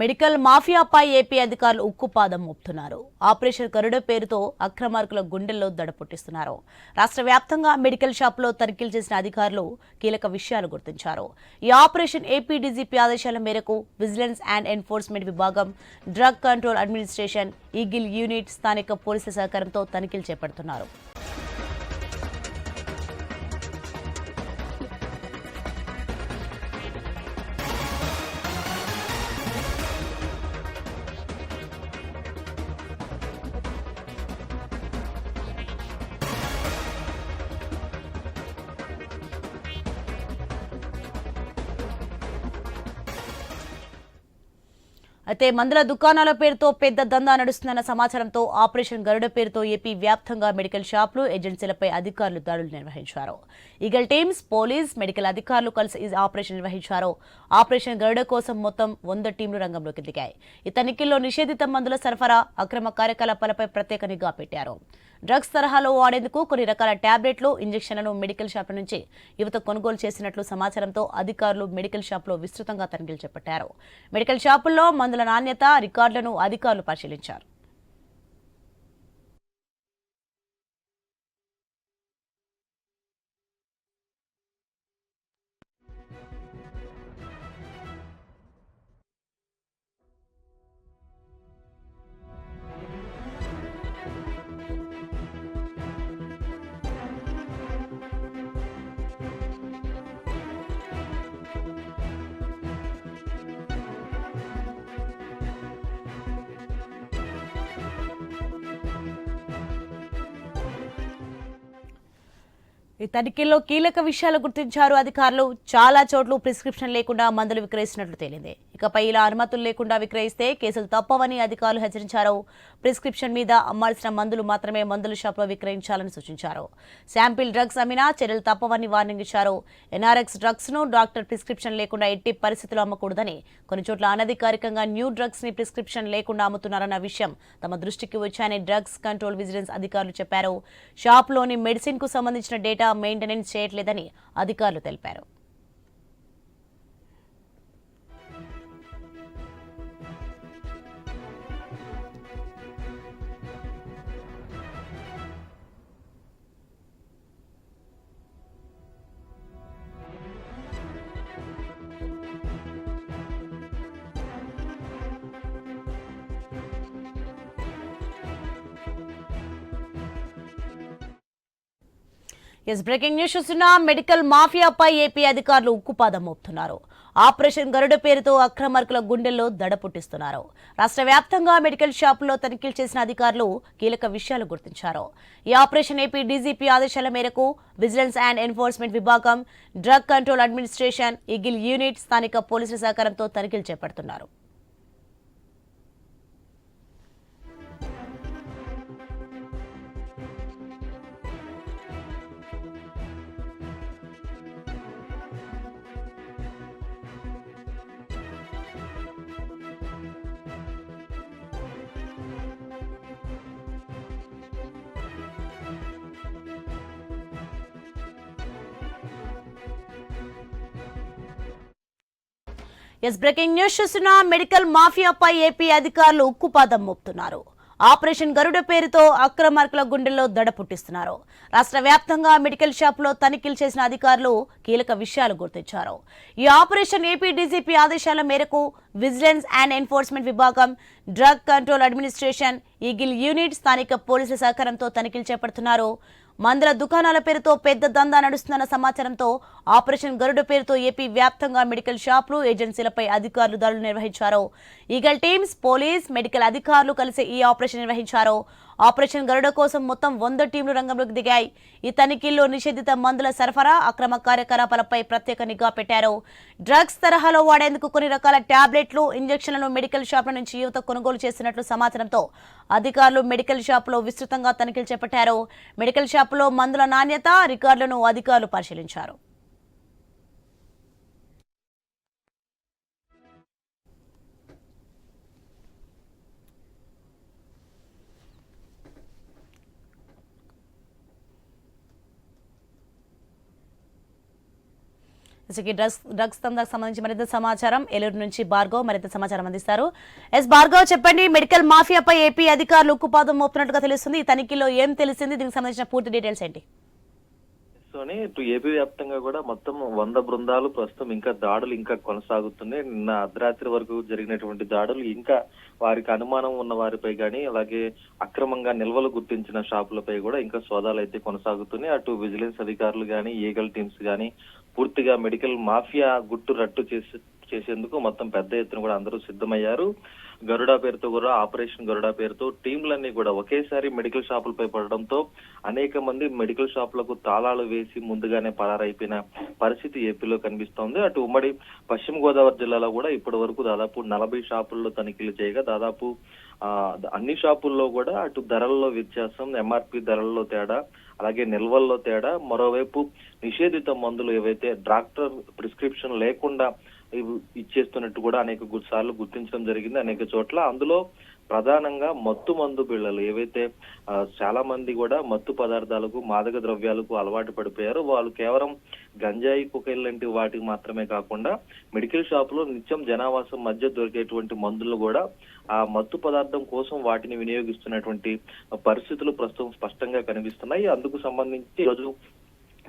Medical మాఫియాపై AP అధికారులు ఉక్కుపాదం మోపుతున్నారు. Operation గరుడ పేరుతో అక్రమార్కుల గుండెల్లో దడ పుట్టిస్తున్నారు. రాష్ట్ర వ్యాప్తంగా మెడికల్ షాపులో తనిఖీలు చేసిన అధికారులు కీలక విషయాలు గుర్తించారు. ఈ ఆపరేషన్ ఏపీ డీజీపీ ఆదేశాల మేరకు విజిలెన్స్ అండ్ ఎన్ఫోర్స్మెంట్ విభాగం, drug control administration, eagle unit, స్థానిక పోలీసుల సహకారంతో తనిఖీలు చేపడుతున్నారు. అయితే మందుల దుకాణాల పేరుతో పెద్ద దందా నడుస్తుందన్న సమాచారంతో ఆపరేషన్ గరుడ పేరుతో ఏపీ వ్యాప్తంగా మెడికల్ షాపులు, ఏజెన్సీలపై అధికారులు దాడులు నిర్వహించారు. ఈగల్ టీమ్స్, పోలీస్, మెడికల్ అధికారులు కలిసి ఈ ఆపరేషన్ నిర్వహించారు. ఆపరేషన్ గరుడ కోసం మొత్తం 100 టీంలు రంగంలోకి దిగాయి. ఈ తనిఖీల్లో నిషేధిత మందుల సరఫరా, అక్రమ కార్యకలాపాలపై ప్రత్యేక నిఘా పెట్టారు. డ్రగ్స్ తరహాలో వాడేందుకు కొన్ని రకాల టాబ్లెట్లు, ఇంజెక్షన్లను మెడికల్ షాపుల నుంచి యువత కొనుగోలు చేసినట్లు సమాచారంతో అధికారులు మెడికల్ షాపులో విస్తృతంగా తనిఖీలు చేపట్టారు. మెడికల్ షాపుల్లో మందుల నాణ్యత, రికార్డులను అధికారులు పరిశీలించారు. ఈ తనిఖీల్లో కీలక విషయాలు గుర్తించారు అధికారులు. చాలా చోట్ల ప్రిస్క్రిప్షన్ లేకుండా మందులు విక్రయిస్తున్నట్లు తేలింది. ఇకపై ఇలా అనుమతులు లేకుండా విక్రయిస్తే కేసులు తప్పవని అధికారులు హెచ్చరించారు. ప్రిస్క్రిప్షన్ మీద అమ్మాల్సిన మందులు మాత్రమే మందుల షాపులో విక్రయించాలని సూచించారు. శాంపిల్ డ్రగ్స్ అమ్మినా చర్యలు తప్పవని వార్నింగ్ ఇచ్చారు. ఎన్ఆర్ఎక్స్ డ్రగ్స్ ను డాక్టర్ ప్రిస్క్రిప్షన్ లేకుండా ఎట్టి పరిస్థితుల్లో అమ్మకూడదని, కొన్ని చోట్ల అనధికారికంగా న్యూ డ్రగ్స్ ని ప్రిస్క్రిప్షన్ లేకుండా అమ్ముతున్నారన్న విషయం తమ దృష్టికి వచ్చాయని డ్రగ్స్ కంట్రోల్ విజిలెన్స్ అధికారులు చెప్పారు. షాప్లోని మెడిసిన్ కు సంబంధించిన డేటా మెయింటెనెన్స్ చేయట్లేదని అధికారులు తెలిపారు. బ్రేకింగ్ న్యూస్ చూస్తున్నా. మెడికల్ మాఫియాపై ఏపీ అధికారులు ఉక్కుపాదం మోపుతున్నారు. ఆపరేషన్ గరుడ పేరుతో అక్రమార్కుల గుండెల్లో దడ పుట్టిస్తున్నారు. రాష్ట్ర వ్యాప్తంగా మెడికల్ షాపుల్లో తనిఖీలు చేసిన అధికారులు కీలక విషయాలు గుర్తించారు. ఈ ఆపరేషన్ ఏపీ డీజీపీ ఆదేశాల మేరకు విజిలెన్స్ అండ్ ఎన్ఫోర్స్మెంట్ విభాగం, drug control administration, eagle unit, స్థానిక పోలీసుల సహకారంతో తనిఖీలు చేపడుతున్నారు. బ్రేకింగ్ న్యూస్ చూస్తున్నా. మెడికల్ మాఫియాపై ఏపీ అధికారులు ఉక్కుపాదం మోపుతున్నారు. ఆపరేషన్ గరుడ పేరుతో అక్రమార్కుల గుండెల్లో దడ పుట్టిస్తున్నారు. రాష్ట్ర వ్యాప్తంగా మెడికల్ షాపులో తనిఖీలు చేసిన అధికారులు కీలక విషయాలు గుర్తించారు. ఈ ఆపరేషన్ ఏపీ డీజీపీ ఆదేశాల మేరకు విజిలెన్స్ అండ్ ఎన్ఫోర్స్మెంట్ విభాగం, drug control administration, eagle unit, స్థానిక పోలీసుల సహకారంతో తనిఖీలు చేపడుతున్నారు. మందుల దుకాణాల పేరుతో పెద్ద దందా నడుస్తుందన్న సమాచారంతో ఆపరేషన్ గరుడ పేరుతో ఏపీ వ్యాప్తంగా మెడికల్ షాపులు, ఏజెన్సీలపై అధికారులు దాడులు నిర్వహించారు. ఈగల్ టీమ్స్, పోలీస్, మెడికల్ అధికారులు కలిసి ఈ ఆపరేషన్ నిర్వహించారు. ఆపరేషన్ గరుడ కోసం మొత్తం 100 టీంలు రంగంలోకి దిగాయి. ఈ తనిఖీల్లో నిషేధిత మందుల సరఫరా, అక్రమ కార్యకలాపాలపై ప్రత్యేక నిఘా పెట్టారు. డ్రగ్స్ తరహాలో వాడేందుకు కొన్ని రకాల టాబ్లెట్లు, ఇంజెక్షన్లను మెడికల్ షాపుల నుంచి యువత కొనుగోలు చేస్తున్నట్లు సమాచారంతో అధికారులు మెడికల్ షాపులో విస్తృతంగా తనిఖీలు చేపట్టారు. మెడికల్ షాపులో మందుల నాణ్యత, రికార్డులను అధికారులు పరిశీలించారు. డ్రగ్స్ దందాకు సంబంధించి మరింత సమాచారం ఏలూరు నుంచి భార్గవ్ మరింత సమాచారం అందిస్తారు. భార్గవ్ చెప్పండి, మెడికల్ మాఫియాపై ఏపీ అధికారులు ఉక్కుపాదం మోపుతున్నట్టుగా తెలుస్తుంది. ఈ తనిఖీలో ఏం తెలిసింది, దీనికి సంబంధించిన పూర్తి డీటెయిల్స్ ఏంటి? ఇటు ఏపీ వ్యాప్తంగా కూడా మొత్తం 100 బృందాలు ప్రస్తుతం ఇంకా దాడులు ఇంకా కొనసాగుతున్నాయి. నిన్న అర్ధరాత్రి వరకు జరిగినటువంటి దాడులు ఇంకా వారికి అనుమానం ఉన్న వారిపై కానీ అలాగే అక్రమంగా నిల్వలు గుర్తించిన షాపులపై కూడా ఇంకా సోదాలు అయితే కొనసాగుతున్నాయి. అటు విజిలెన్స్ అధికారులు కానీ ఈగల్ టీమ్స్ కానీ పూర్తిగా మెడికల్ మాఫియా గుట్టు రట్టు చేసేందుకు మొత్తం పెద్ద ఎత్తున కూడా అందరూ సిద్ధమయ్యారు. గరుడా పేరుతో కూడా ఆపరేషన్ గరుడా పేరుతో టీంలన్నీ కూడా ఒకేసారి మెడికల్ షాపులపై పడడంతో అనేక మంది మెడికల్ షాపులకు తాళాలు వేసి ముందుగానే పరారైపోయిన పరిస్థితి ఏపీలో కనిపిస్తోంది. అటు ఉమ్మడి పశ్చిమ గోదావరి జిల్లాలో కూడా ఇప్పటి వరకు దాదాపు 40 షాపుల్లో తనిఖీలు చేయగా దాదాపు అన్ని షాపుల్లో కూడా అటు ధరల్లో వ్యత్యాసం, ఎంఆర్పి ధరల్లో తేడా, అలాగే నిల్వల్లో తేడా, మరోవైపు నిషేధిత మందులు ఏవైతే డాక్టర్ ప్రిస్క్రిప్షన్ లేకుండా ఇచ్చేస్తున్నట్టు కూడా అనేక సార్లు గుర్తించడం జరిగింది అనేక చోట్ల. అందులో ప్రధానంగా మత్తు మందు బిళ్ళలు ఏవైతే చాలా మంది కూడా మత్తు పదార్థాలకు మాదక ద్రవ్యాలకు అలవాటు పడిపోయారో వాళ్ళు కేవలం గంజాయి కుకైల్ లాంటి వాటికి మాత్రమే కాకుండా మెడికల్ షాప్ లో నిత్యం జనావాసం మధ్య దొరికేటువంటి మందులు కూడా ఆ మత్తు పదార్థం కోసం వాటిని వినియోగిస్తున్నటువంటి పరిస్థితులు ప్రస్తుతం స్పష్టంగా కనిపిస్తున్నాయి. అందుకు సంబంధించి ఈరోజు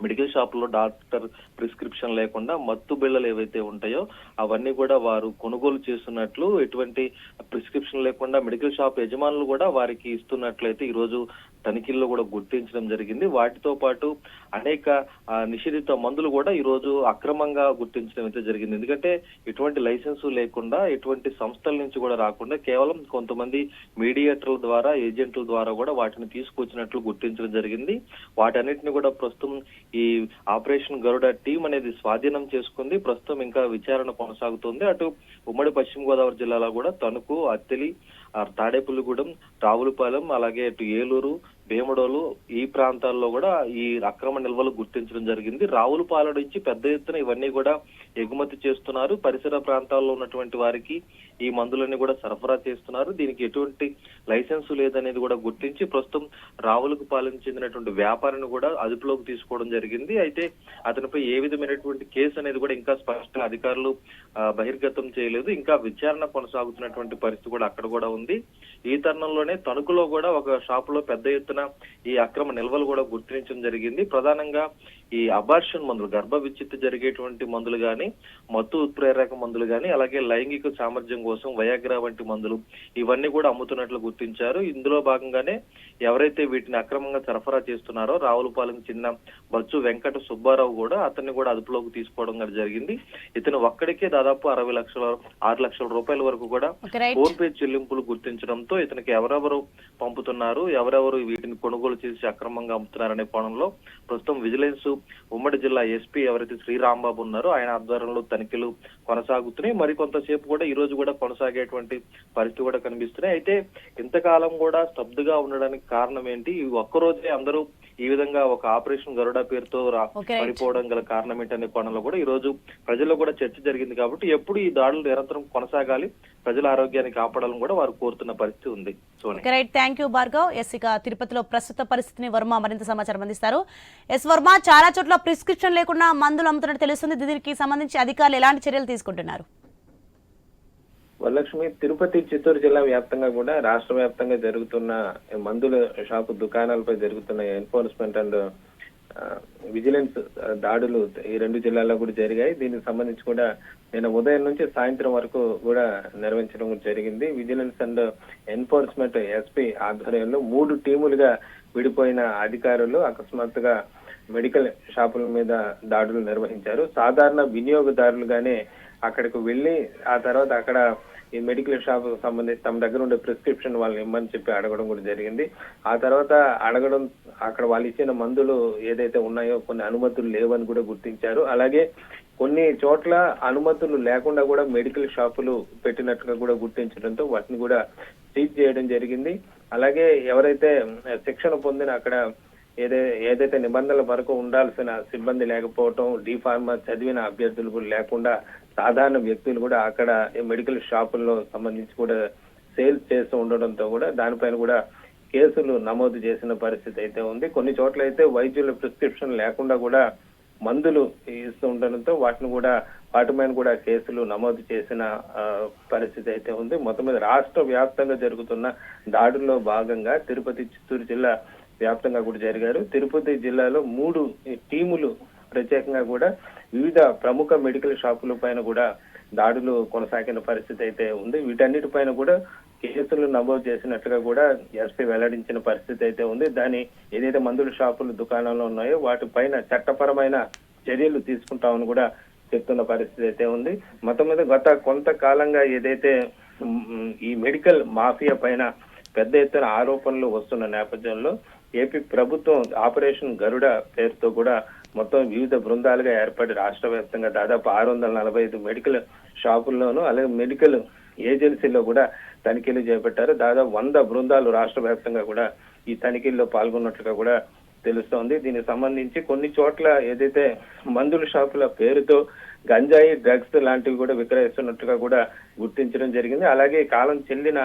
మెడికల్ షాప్ లో డాక్టర్ ప్రిస్క్రిప్షన్ లేకుండా మత్తు బిళ్ళలు ఏవైతే ఉంటాయో అవన్నీ కూడా వారు కొనుగోలు చేస్తున్నట్లు, ఎటువంటి ప్రిస్క్రిప్షన్ లేకుండా మెడికల్ షాప్ యజమానులు కూడా వారికి ఇస్తున్నట్లయితే ఈ రోజు తనిఖీల్లో కూడా గుర్తించడం జరిగింది. వాటితో పాటు అనేక నిషేధిత మందులు కూడా ఈ రోజు అక్రమంగా గుర్తించడం అయితే జరిగింది. ఎందుకంటే ఎటువంటి లైసెన్సు లేకుండా ఎటువంటి సంస్థల నుంచి కూడా రాకుండా కేవలం కొంతమంది మీడియేటర్ల ద్వారా ఏజెంట్ల ద్వారా కూడా వాటిని తీసుకొచ్చినట్లు గుర్తించడం జరిగింది. వాటన్నిటిని కూడా ప్రస్తుతం ఈ ఆపరేషన్ గరుడ టీం అనేది స్వాధీనం చేసుకుంది. ప్రస్తుతం ఇంకా విచారణ కొనసాగుతుంది. అటు ఉమ్మడి పశ్చిమ గోదావరి జిల్లాలో కూడా తణుకు, అత్తిలి, తాడేపల్లిగూడెం, రావులపాలెం, అలాగే అటు ఏలూరు, భీమడోలు ఈ ప్రాంతాల్లో కూడా ఈ అక్రమ నిల్వలు గుర్తించడం జరిగింది. రావులపాలెం నుంచి పెద్ద ఎత్తున ఇవన్నీ కూడా ఎగుమతి చేస్తున్నారు. పరిసర ప్రాంతాల్లో ఉన్నటువంటి వారికి ఈ మందులన్నీ కూడా సరఫరా చేస్తున్నారు. దీనికి ఎటువంటి లైసెన్సు లేదనేది కూడా గుర్తించి ప్రస్తుతం రావులపాలెం చెందినటువంటి వ్యాపారిని కూడా అదుపులోకి తీసుకోవడం జరిగింది. అయితే అతనిపై ఏ విధమైనటువంటి కేసు అనేది కూడా ఇంకా స్పష్టంగా అధికారులు బహిర్గతం చేయలేదు. ఇంకా విచారణ కొనసాగుతున్నటువంటి పరిస్థితి కూడా అక్కడ కూడా ఉంది. ఈ తరుణంలోనే తణుకులో కూడా ఒక షాపులో పెద్ద ఎత్తున ఈ అక్రమ నిల్వలు కూడా గుర్తించడం జరిగింది. ప్రధానంగా ఈ అబార్షన్ మందులు, గర్భ విచ్ఛిత్తి జరిగేటువంటి మందులు గాని, మత్తు ఉత్ప్రేరక మందులు గాని, అలాగే లైంగిక సామర్థ్యం కోసం వయాగ్రా వంటి మందులు ఇవన్నీ కూడా అమ్ముతున్నట్లు గుర్తించారు. ఇందులో భాగంగానే ఎవరైతే వీటిని అక్రమంగా సరఫరా చేస్తున్నారో రావులపాలెం చెందిన బచ్చు వెంకట సుబ్బారావు కూడా అతన్ని కూడా అదుపులోకి తీసుకోవడం జరిగింది. ఇతను ఒక్కడికే దాదాపు 6 లక్షల రూపాయల వరకు కూడా ఫోన్ పే చెల్లింపులు గుర్తించడంతో ఇతనికి ఎవరెవరు పంపుతున్నారు, ఎవరెవరు వీటిని కొనుగోలు చేసి అక్రమంగా అమ్ముతున్నారనే కోణంలో ప్రస్తుతం విజిలెన్స్ ఉమ్మడి జిల్లా ఎస్పీ ఎవరైతే శ్రీరాంబాబు ఉన్నారో ఆయన ఆధ్వర్యంలో తనిఖీలు కొనసాగుతున్నాయి. మరికొంతసేపు కూడా ఈ రోజు కూడా కొనసాగేటువంటి పరిస్థితి కూడా కనిపిస్తున్నాయి. అయితే ఇంతకాలం కూడా స్తబ్దుగా ఉండడానికి కారణం ఏంటి? ఒక్కరోజే అందరూ ఈ విధంగా ఒక ఆపరేషన్ గరుడా పేరుతో పడిపోవడం గల కారణం ఏంటనే కోణంలో కూడా ఈ రోజు ప్రజల్లో కూడా చర్చ జరిగింది. కాబట్టి ఎప్పుడు ఈ దాడులు నిరంతరం కొనసాగాలి, ప్రజల ఆరోగ్యాన్ని కాపాడాలని కూడా వారు కోరుతున్న పరిస్థితి ఉంది. Thank you Bhargav. ఇక తిరుపతిలో ప్రస్తుత పరిస్థితిని వర్మ మరింత సమాచారం అందిస్తారు. వర్మ, చాలా చోట్ల ప్రిస్క్రిప్షన్ లేకుండా మందులు అమ్ముతున్నట్టు తెలుస్తుంది. దీనికి సంబంధించి అధికారులు ఎలాంటి చర్యలు తీసుకుంటున్నారు? వరలక్ష్మి, తిరుపతి, చిత్తూరు జిల్లా వ్యాప్తంగా కూడా రాష్ట్ర వ్యాప్తంగా జరుగుతున్న మందుల షాపు దుకాణాలపై జరుగుతున్న ఎన్ఫోర్స్మెంట్ అండ్ విజిలెన్స్ దాడులు ఈ 2 జిల్లాల్లో కూడా జరిగాయి. దీనికి సంబంధించి కూడా నిన్న ఉదయం నుంచి సాయంత్రం వరకు కూడా నిర్వహించడం జరిగింది. విజిలెన్స్ అండ్ ఎన్ఫోర్స్మెంట్ ఎస్పీ ఆధ్వర్యంలో 3 టీములుగా విడిపోయిన అధికారులు అకస్మాత్తుగా మెడికల్ షాపుల మీద దాడులు నిర్వహించారు. సాధారణ వినియోగదారులుగానే అక్కడికి వెళ్లి ఆ తర్వాత అక్కడ ఈ మెడికల్ షాప్ సంబంధించి తమ దగ్గర ఉండే ప్రిస్క్రిప్షన్ వాళ్ళని ఇమ్మని చెప్పి అడగడం కూడా జరిగింది. ఆ తర్వాత అడగడం అక్కడ వాళ్ళు ఇచ్చిన మందులు ఏదైతే ఉన్నాయో కొన్ని అనుమతులు లేవని కూడా గుర్తించారు. అలాగే కొన్ని చోట్ల అనుమతులు లేకుండా కూడా మెడికల్ షాపులు పెట్టినట్టుగా కూడా గుర్తించడంతో వాటిని కూడా సీజ్ చేయడం జరిగింది. అలాగే ఎవరైతే శిక్షణ పొందిన అక్కడ ఏదైతే నిబంధనల వరకు ఉండాల్సిన సిబ్బంది లేకపోవటం, డిఫార్మా చదివిన అభ్యర్థులు కూడా లేకుండా సాధారణ వ్యక్తులు కూడా అక్కడ మెడికల్ షాపుల్లో సంబంధించి కూడా సేల్స్ చేస్తూ ఉండడంతో కూడా దానిపైన కూడా కేసులు నమోదు చేసిన పరిస్థితి అయితే ఉంది. కొన్ని చోట్ల అయితే వైద్యుల ప్రిస్క్రిప్షన్ లేకుండా కూడా మందులు ఇస్తూ ఉండడంతో వాటి మీద కూడా కేసులు నమోదు చేసిన పరిస్థితి అయితే ఉంది. మొత్తం మీద రాష్ట్ర వ్యాప్తంగా జరుగుతున్న దాడుల్లో భాగంగా తిరుపతి, చిత్తూరు జిల్లా వ్యాప్తంగా కూడా జరిగారు. తిరుపతి జిల్లాలో 3 టీములు ప్రత్యేకంగా కూడా వివిధ ప్రముఖ మెడికల్ షాపుల పైన కూడా దాడులు కొనసాగిన పరిస్థితి అయితే ఉంది. వీటన్నిటిపైన కూడా కేసులు నమోదు చేసినట్లుగా కూడా ఎస్పీ వెల్లడించిన పరిస్థితి అయితే ఉంది. ఏదైతే మందుల షాపులు దుకాణాలు ఉన్నాయో వాటిపైన చట్టపరమైన చర్యలు తీసుకుంటామని కూడా చెప్తున్న పరిస్థితి అయితే ఉంది. మొత్తం మీద గత కొంతకాలంగా ఏదైతే ఈ మెడికల్ మాఫియా పైన పెద్ద ఎత్తున ఆరోపణలు వస్తున్న నేపథ్యంలో ఏపీ ప్రభుత్వం ఆపరేషన్ గరుడ పేరుతో కూడా మొత్తం వివిధ బృందాలుగా ఏర్పడి రాష్ట్ర వ్యాప్తంగా దాదాపు 645 మెడికల్ షాపుల్లోనూ అలాగే మెడికల్ ఏజెన్సీల్లో కూడా తనిఖీలు చేపట్టారు. దాదాపు 100 బృందాలు రాష్ట్ర వ్యాప్తంగా కూడా ఈ తనిఖీల్లో పాల్గొన్నట్లుగా కూడా తెలుస్తోంది. దీనికి సంబంధించి కొన్ని చోట్ల ఏదైతే మందుల షాపుల పేరుతో గంజాయి, డ్రగ్స్ లాంటివి కూడా విక్రయిస్తున్నట్టుగా కూడా గుర్తించడం జరిగింది. అలాగే కాలం చెల్లిన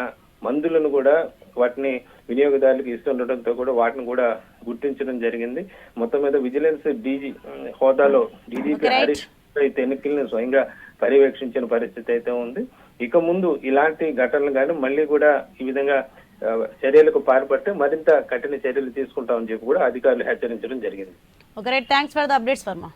మందులను కూడా వాటిని వినియోగదారులకు ఇస్తుండటంతో కూడా వాటిని కూడా గుర్తించడం జరిగింది. మొత్తం మీద విజిలెన్స్ డీజీ హోదాలో డీజీపీ హరీష్ తనిఖీలను స్వయంగా పర్యవేక్షించిన పరిస్థితి అయితే ఉంది. ఇక ముందు ఇలాంటి ఘటనలు కానీ మళ్ళీ కూడా ఈ విధంగా చర్యలకు పాల్పడితే మరింత కఠిన చర్యలు తీసుకుంటామని చెప్పి కూడా అధికారులు హెచ్చరించడం జరిగింది. Thanks for the updates Varma.